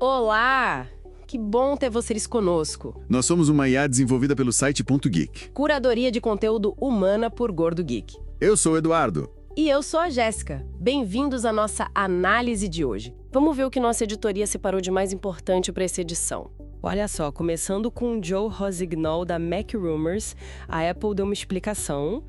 Olá! Que bom ter vocês conosco. Nós somos uma IA desenvolvida pelo site .geek. Curadoria de conteúdo humana por Gordo Geek. Eu sou o Eduardo. E eu sou a Jéssica. Bem-vindos à nossa análise de hoje. Vamos ver o que nossa editoria separou de mais importante para essa edição. Olha só, começando com o Joe Rosignol, da Mac Rumors, a Apple deu uma explicação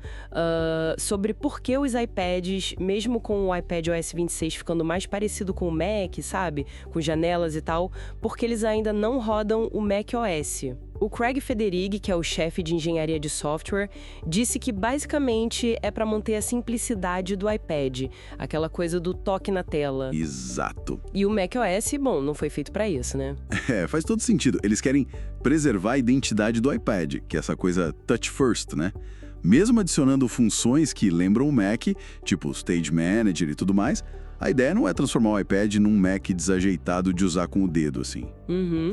sobre por que os iPads, mesmo com o iPadOS 26 ficando mais parecido com o Mac, sabe? Com janelas e tal, porque eles ainda não rodam o macOS. O Craig Federighi, que é o chefe de engenharia de software, disse que basicamente é para manter a simplicidade do iPad, aquela coisa do toque na tela. Exato. E o macOS, bom, não foi feito para isso, né? Faz todo sentido. Eles querem preservar a identidade do iPad, que é essa coisa touch first, né? Mesmo adicionando funções que lembram o Mac, tipo o Stage Manager e tudo mais, a ideia não é transformar o iPad num Mac desajeitado de usar com o dedo, assim.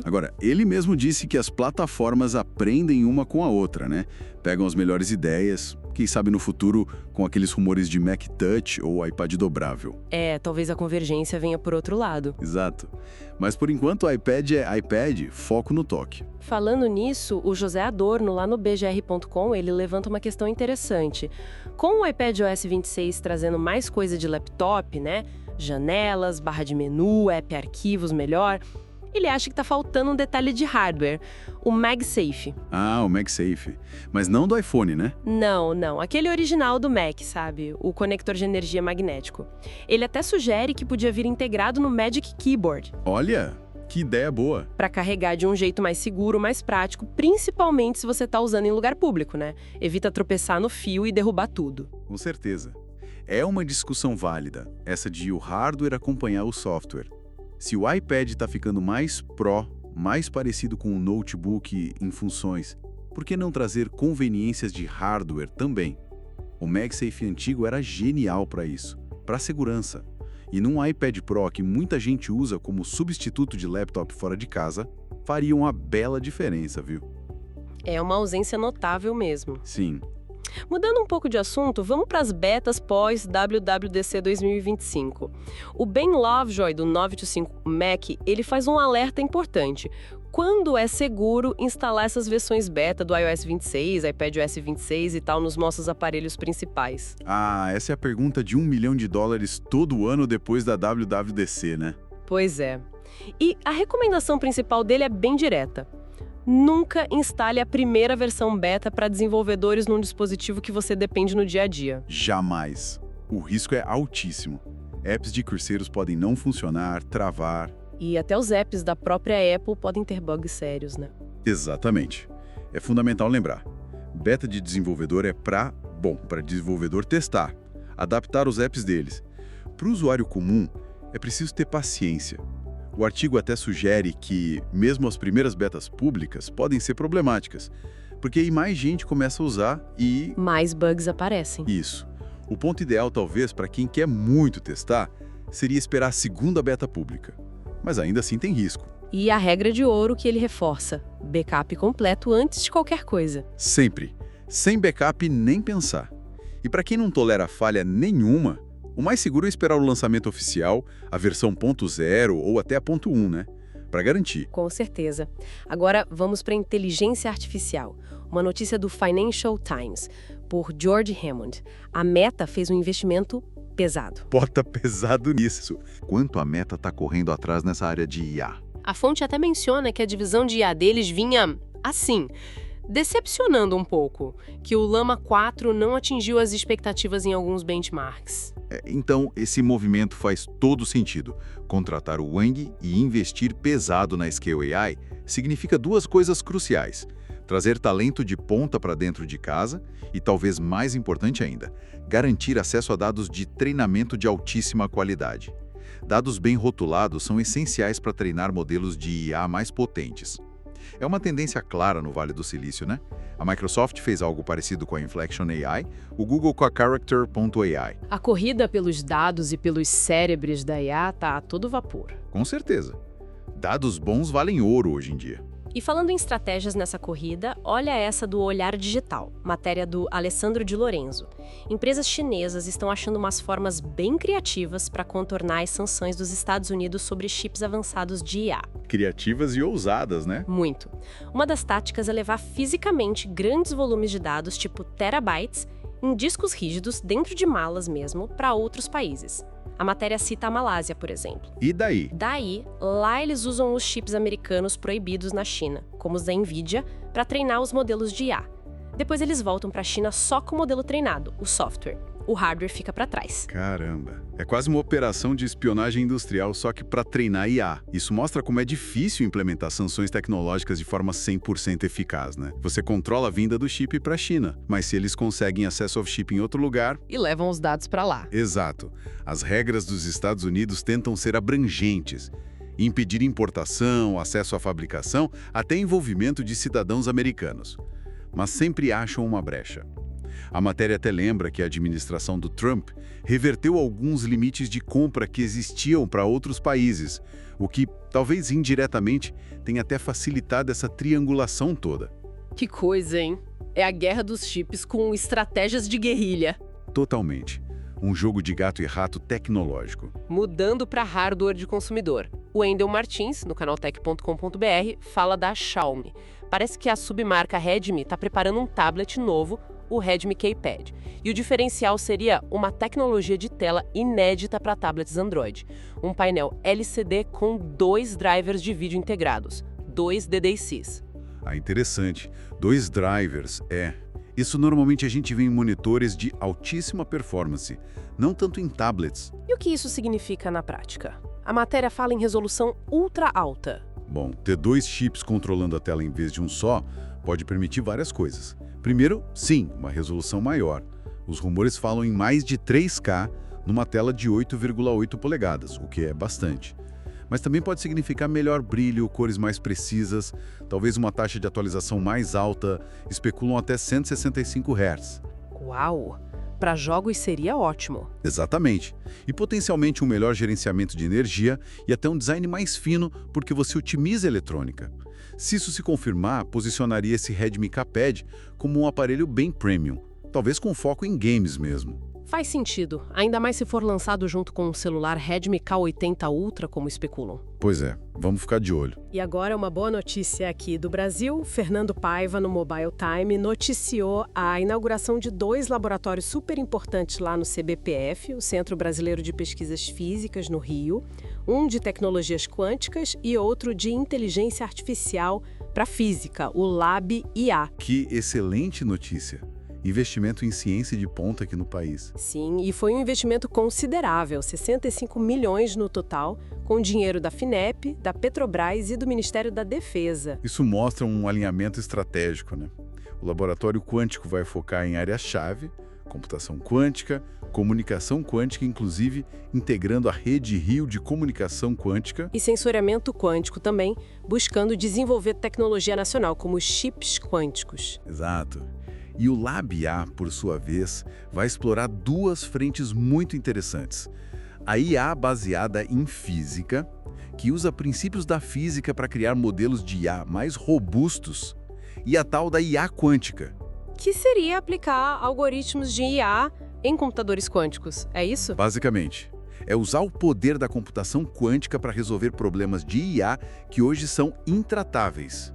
Agora, ele mesmo disse que as plataformas aprendem uma com a outra, né? Pegam as melhores ideias, quem sabe no futuro com aqueles rumores de Mac Touch ou iPad dobrável. Talvez a convergência venha por outro lado. Exato. Mas por enquanto o iPad é iPad, foco no toque. Falando nisso, o José Adorno, lá no bgr.com, ele levanta uma questão interessante. Com o iPadOS 26 trazendo mais coisa de laptop, né? Janelas, barra de menu, app arquivos melhor, ele acha que tá faltando um detalhe de hardware, o MagSafe. Ah, o MagSafe. Mas não do iPhone, né? Não. Aquele original do Mac, sabe? O conector de energia magnético. Ele até sugere que podia vir integrado no Magic Keyboard. Olha, que ideia boa. Para carregar de um jeito mais seguro, mais prático, principalmente se você tá usando em lugar público, né? Evita tropeçar no fio e derrubar tudo. Com certeza. É uma discussão válida, essa de o hardware acompanhar o software. Se o iPad está ficando mais pro, mais parecido com um notebook em funções, por que não trazer conveniências de hardware também? O MagSafe antigo era genial para isso, para segurança. E num iPad Pro que muita gente usa como substituto de laptop fora de casa, faria uma bela diferença, viu? É uma ausência notável mesmo. Sim. Mudando um pouco de assunto, vamos para as betas pós-WWDC 2025. O Ben Lovejoy, do 925 Mac, ele faz um alerta importante. Quando é seguro instalar essas versões beta do iOS 26, iPadOS 26 e tal nos nossos aparelhos principais? Ah, essa é a pergunta de $1 milhão todo ano depois da WWDC, né? Pois é. E a recomendação principal dele é bem direta. Nunca instale a primeira versão beta para desenvolvedores num dispositivo que você depende no dia a dia. Jamais. O risco é altíssimo. Apps de cruceiros podem não funcionar, travar. E até os apps da própria Apple podem ter bugs sérios, né? Exatamente. É fundamental lembrar. Beta de desenvolvedor é para desenvolvedor testar, adaptar os apps deles. Para o usuário comum, é preciso ter paciência. O artigo até sugere que, mesmo as primeiras betas públicas, podem ser problemáticas, porque aí mais gente começa a usar e... mais bugs aparecem. Isso. O ponto ideal, talvez, para quem quer muito testar, seria esperar a segunda beta pública. Mas ainda assim tem risco. E a regra de ouro que ele reforça: backup completo antes de qualquer coisa. Sempre. Sem backup, nem pensar. E para quem não tolera falha nenhuma, o mais seguro é esperar o lançamento oficial, a versão 0.0 ou até a 1.1, né? Para garantir. Com certeza. Agora vamos para a inteligência artificial. Uma notícia do Financial Times, por George Hammond. A Meta fez um investimento pesado. Bota pesado nisso. Quanto a Meta está correndo atrás nessa área de IA? A fonte até menciona que a divisão de IA deles vinha assim, decepcionando um pouco, que o Llama 4 não atingiu as expectativas em alguns benchmarks. Então, esse movimento faz todo sentido. Contratar o Wang e investir pesado na Scale AI significa duas coisas cruciais: trazer talento de ponta para dentro de casa e, talvez mais importante ainda, garantir acesso a dados de treinamento de altíssima qualidade. Dados bem rotulados são essenciais para treinar modelos de IA mais potentes. É uma tendência clara no Vale do Silício, né? A Microsoft fez algo parecido com a Inflection AI, o Google com a Character.ai. A corrida pelos dados e pelos cérebros da IA tá a todo vapor. Com certeza. Dados bons valem ouro hoje em dia. E falando em estratégias nessa corrida, olha essa do Olhar Digital, matéria do Alessandro de Lorenzo. Empresas chinesas estão achando umas formas bem criativas para contornar as sanções dos Estados Unidos sobre chips avançados de IA. Criativas e ousadas, né? Muito. Uma das táticas é levar fisicamente grandes volumes de dados, tipo terabytes, em discos rígidos, dentro de malas mesmo, para outros países. A matéria cita a Malásia, por exemplo. E daí? Daí, lá eles usam os chips americanos proibidos na China, como os da Nvidia, para treinar os modelos de IA. Depois eles voltam para a China só com o modelo treinado, o software. O hardware fica para trás. Caramba, é quase uma operação de espionagem industrial, só que para treinar IA. Isso mostra como é difícil implementar sanções tecnológicas de forma 100% eficaz, né? Você controla a vinda do chip para a China, mas se eles conseguem acesso ao chip em outro lugar... E levam os dados para lá. Exato. As regras dos Estados Unidos tentam ser abrangentes, impedir importação, acesso à fabricação, até envolvimento de cidadãos americanos. Mas sempre acham uma brecha. A matéria até lembra que a administração do Trump reverteu alguns limites de compra que existiam para outros países, o que, talvez indiretamente, tenha até facilitado essa triangulação toda. Que coisa, hein? É a guerra dos chips com estratégias de guerrilha. Totalmente. Um jogo de gato e rato tecnológico. Mudando para hardware de consumidor. O Wendel Martins, no canaltech.com.br, fala da Xiaomi. Parece que a submarca Redmi está preparando um tablet novo, o Redmi K-Pad. E o diferencial seria uma tecnologia de tela inédita para tablets Android. Um painel LCD com 2 drivers de vídeo integrados, 2 DDICs. Ah, interessante. 2 drivers, Isso normalmente a gente vê em monitores de altíssima performance, não tanto em tablets. E o que isso significa na prática? A matéria fala em resolução ultra alta. Bom, ter 2 chips controlando a tela em vez de um só pode permitir várias coisas. Primeiro, sim, uma resolução maior. Os rumores falam em mais de 3K numa tela de 8,8 polegadas, o que é bastante. Mas também pode significar melhor brilho, cores mais precisas, talvez uma taxa de atualização mais alta, especulam até 165 Hz. Uau! Para jogos seria ótimo. Exatamente. E potencialmente um melhor gerenciamento de energia e até um design mais fino, porque você otimiza a eletrônica. Se isso se confirmar, posicionaria esse Redmi K-Pad como um aparelho bem premium, talvez com foco em games mesmo. Faz sentido, ainda mais se for lançado junto com um celular Redmi K80 Ultra, como especulam. Pois é, vamos ficar de olho. E agora uma boa notícia aqui do Brasil. Fernando Paiva, no Mobile Time, noticiou a inauguração de 2 laboratórios super importantes lá no CBPF, o Centro Brasileiro de Pesquisas Físicas, no Rio, um de tecnologias quânticas e outro de inteligência artificial para física, o Lab IA. Que excelente notícia! Investimento em ciência de ponta aqui no país. Sim, e foi um investimento considerável, 65 milhões no total, com dinheiro da FINEP, da Petrobras e do Ministério da Defesa. Isso mostra um alinhamento estratégico, né? O laboratório quântico vai focar em áreas-chave, computação quântica, comunicação quântica, inclusive integrando a rede Rio de comunicação quântica. E sensoriamento quântico também, buscando desenvolver tecnologia nacional, como os chips quânticos. Exato. E o Lab IA, por sua vez, vai explorar 2 frentes muito interessantes. A IA baseada em física, que usa princípios da física para criar modelos de IA mais robustos, e a tal da IA quântica. Que seria aplicar algoritmos de IA em computadores quânticos, é isso? Basicamente, é usar o poder da computação quântica para resolver problemas de IA que hoje são intratáveis.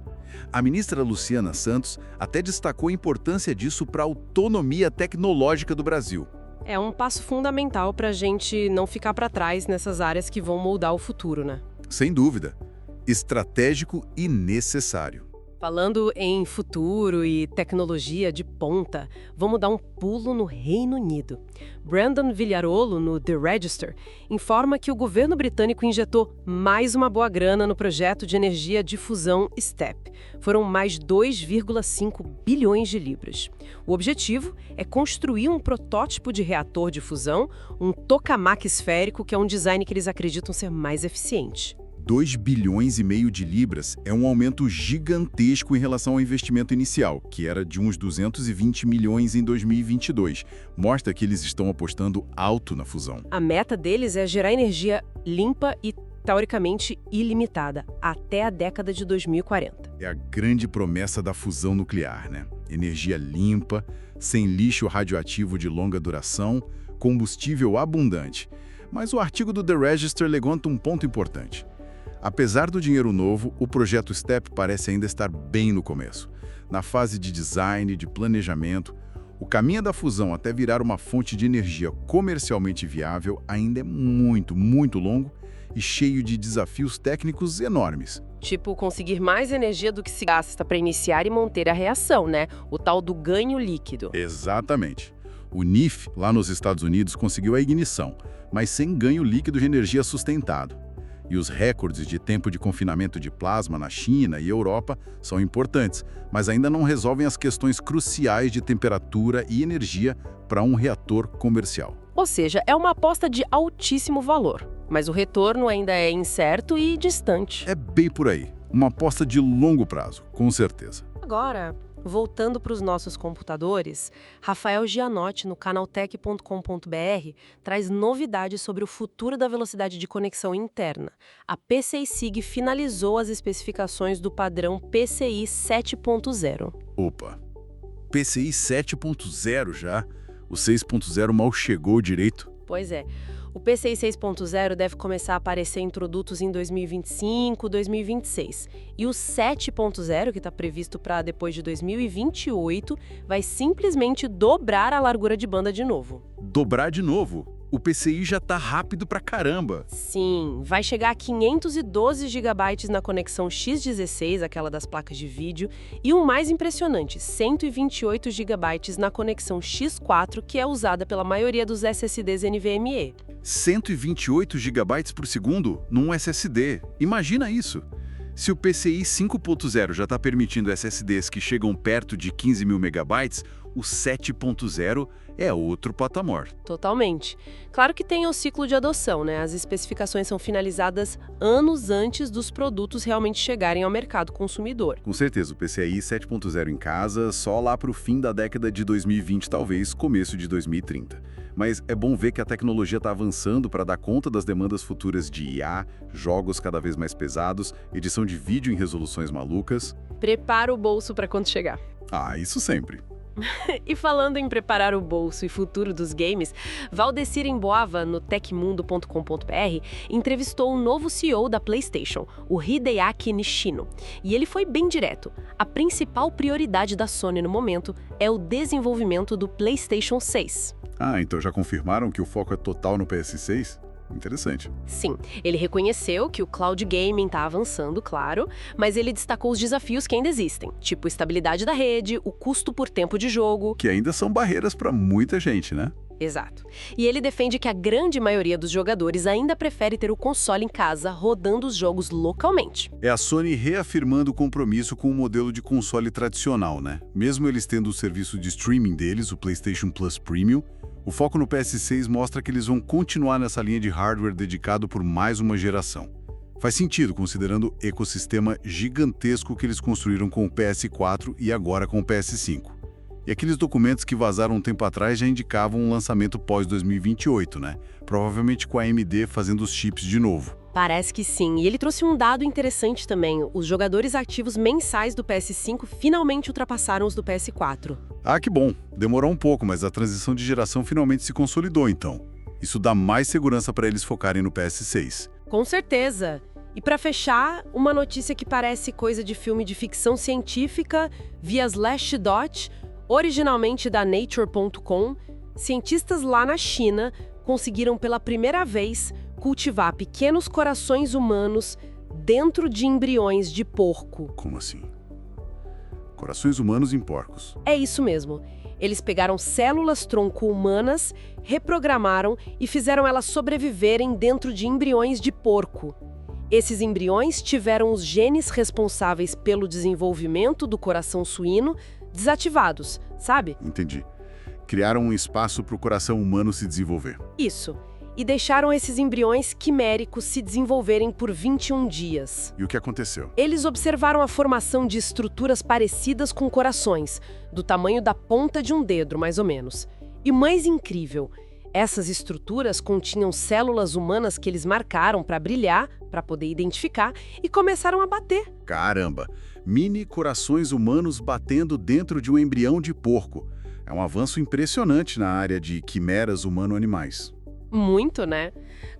A ministra Luciana Santos até destacou a importância disso para a autonomia tecnológica do Brasil. É um passo fundamental para a gente não ficar para trás nessas áreas que vão moldar o futuro, né? Sem dúvida. Estratégico e necessário. Falando em futuro e tecnologia de ponta, vamos dar um pulo no Reino Unido. Brandon Villarolo, no The Register, informa que o governo britânico injetou mais uma boa grana no projeto de energia de fusão STEP. Foram mais 2,5 bilhões de libras. O objetivo é construir um protótipo de reator de fusão, um tokamak esférico, que é um design que eles acreditam ser mais eficiente. 2,5 bilhões de libras é um aumento gigantesco em relação ao investimento inicial, que era de uns 220 milhões em 2022. Mostra que eles estão apostando alto na fusão. A meta deles é gerar energia limpa e, teoricamente, ilimitada, até a década de 2040. É a grande promessa da fusão nuclear, né? Energia limpa, sem lixo radioativo de longa duração, combustível abundante. Mas o artigo do The Register levanta um ponto importante. Apesar do dinheiro novo, o projeto STEP parece ainda estar bem no começo. Na fase de design, de planejamento, o caminho da fusão até virar uma fonte de energia comercialmente viável ainda é muito, muito longo e cheio de desafios técnicos enormes. Tipo, conseguir mais energia do que se gasta para iniciar e manter a reação, né? O tal do ganho líquido. Exatamente. O NIF, lá nos Estados Unidos, conseguiu a ignição, mas sem ganho líquido de energia sustentado. E os recordes de tempo de confinamento de plasma na China e Europa são importantes, mas ainda não resolvem as questões cruciais de temperatura e energia para um reator comercial. Ou seja, é uma aposta de altíssimo valor, mas o retorno ainda é incerto e distante. É bem por aí. Uma aposta de longo prazo, com certeza. Agora, voltando para os nossos computadores, Rafael Gianotti, no canaltech.com.br, traz novidades sobre o futuro da velocidade de conexão interna. A PCI-SIG finalizou as especificações do padrão PCI 7.0. Opa, PCI 7.0 já? O 6.0 mal chegou direito. Pois é. O PCI 6.0 deve começar a aparecer em produtos em 2025, 2026. E o 7.0, que está previsto para depois de 2028, vai simplesmente dobrar a largura de banda de novo. Dobrar de novo? O PCI já tá rápido pra caramba. Sim, vai chegar a 512 GB na conexão X16, aquela das placas de vídeo, e o mais impressionante, 128 GB na conexão X4, que é usada pela maioria dos SSDs NVMe. 128 GB por segundo num SSD. Imagina isso! Se o PCI 5.0 já está permitindo SSDs que chegam perto de 15.000 MB, o 7.0 é outro patamar. Totalmente. Claro que tem o ciclo de adoção, né? As especificações são finalizadas anos antes dos produtos realmente chegarem ao mercado consumidor. Com certeza, o PCI 7.0 em casa só lá para o fim da década de 2020, talvez começo de 2030. Mas é bom ver que a tecnologia está avançando para dar conta das demandas futuras de IA, jogos cada vez mais pesados, edição de vídeo em resoluções malucas. Prepara o bolso para quando chegar. Ah, isso sempre. E falando em preparar o bolso e futuro dos games, Valdecir Emboava, no tecmundo.com.br, entrevistou o novo CEO da PlayStation, o Hideaki Nishino. E ele foi bem direto. A principal prioridade da Sony no momento é o desenvolvimento do PlayStation 6. Ah, então já confirmaram que o foco é total no PS6? Interessante. Sim, ele reconheceu que o cloud gaming está avançando, claro, mas ele destacou os desafios que ainda existem, tipo estabilidade da rede, o custo por tempo de jogo. Que ainda são barreiras para muita gente, né? Exato. E ele defende que a grande maioria dos jogadores ainda prefere ter o console em casa, rodando os jogos localmente. É a Sony reafirmando o compromisso com o modelo de console tradicional, né? Mesmo eles tendo o serviço de streaming deles, o PlayStation Plus Premium, o foco no PS6 mostra que eles vão continuar nessa linha de hardware dedicado por mais uma geração. Faz sentido, considerando o ecossistema gigantesco que eles construíram com o PS4 e agora com o PS5. E aqueles documentos que vazaram um tempo atrás já indicavam um lançamento pós-2028, né? Provavelmente com a AMD fazendo os chips de novo. Parece que sim. E ele trouxe um dado interessante também. Os jogadores ativos mensais do PS5 finalmente ultrapassaram os do PS4. Ah, que bom. Demorou um pouco, mas a transição de geração finalmente se consolidou, então. Isso dá mais segurança para eles focarem no PS6. Com certeza. E para fechar, uma notícia que parece coisa de filme de ficção científica, via Slashdot, originalmente da Nature.com, cientistas lá na China conseguiram pela primeira vez cultivar pequenos corações humanos dentro de embriões de porco. Como assim? Corações humanos em porcos. É isso mesmo. Eles pegaram células-tronco humanas, reprogramaram e fizeram elas sobreviverem dentro de embriões de porco. Esses embriões tiveram os genes responsáveis pelo desenvolvimento do coração suíno desativados, sabe? Entendi. Criaram um espaço para o coração humano se desenvolver. Isso. E deixaram esses embriões quiméricos se desenvolverem por 21 dias. E o que aconteceu? Eles observaram a formação de estruturas parecidas com corações, do tamanho da ponta de um dedo, mais ou menos. E mais incrível, Essas estruturas continham células humanas que eles marcaram para brilhar, para poder identificar, e começaram a bater. Caramba! Mini corações humanos batendo dentro de um embrião de porco. É um avanço impressionante na área de quimeras humano-animais. Muito, né?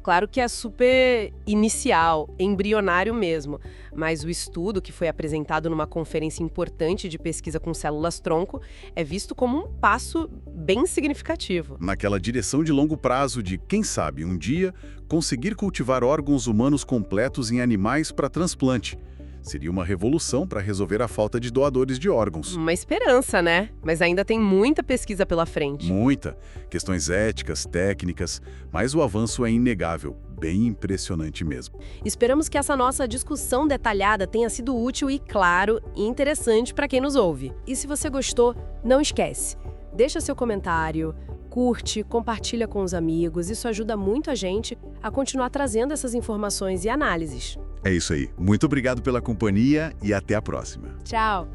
Claro que é super inicial, embrionário mesmo, mas o estudo que foi apresentado numa conferência importante de pesquisa com células-tronco é visto como um passo bem significativo. Naquela direção de longo prazo de, quem sabe, um dia, conseguir cultivar órgãos humanos completos em animais para transplante. Seria uma revolução para resolver a falta de doadores de órgãos. Uma esperança, né? Mas ainda tem muita pesquisa pela frente. Muita. Questões éticas, técnicas, mas o avanço é inegável. Bem impressionante mesmo. Esperamos que essa nossa discussão detalhada tenha sido útil e, claro, interessante para quem nos ouve. E se você gostou, não esquece. Deixa seu comentário, curte, compartilha com os amigos. Isso ajuda muito a gente a continuar trazendo essas informações e análises. É isso aí. Muito obrigado pela companhia e até a próxima. Tchau!